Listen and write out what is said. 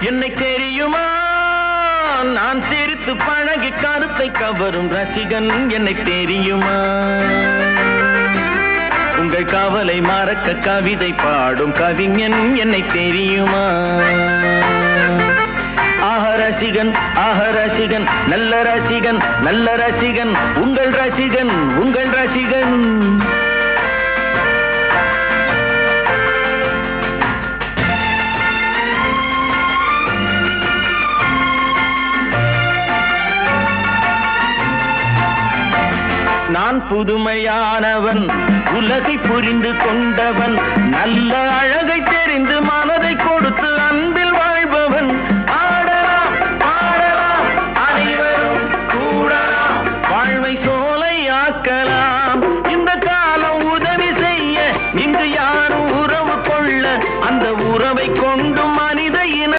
என்னை தெரியுமா நான் சிரித்து பழகி கருத்தை கவரும் ரசிகன் என்னை தெரியுமா உங்கள் கவலை மறக்க கவிதை பாடும் கவிஞன் என்னை தெரியுமா ஆஹ ரசிகன் நல்ல ரசிகன் நல்ல ரசிகன் உங்கள் ரசிகன் உங்கள் ரசிகன் நான் புதுமையானவன் உலகை புரிந்து கொண்டவன் நல்ல அழகை தெரிந்து மனதை கொடுத்து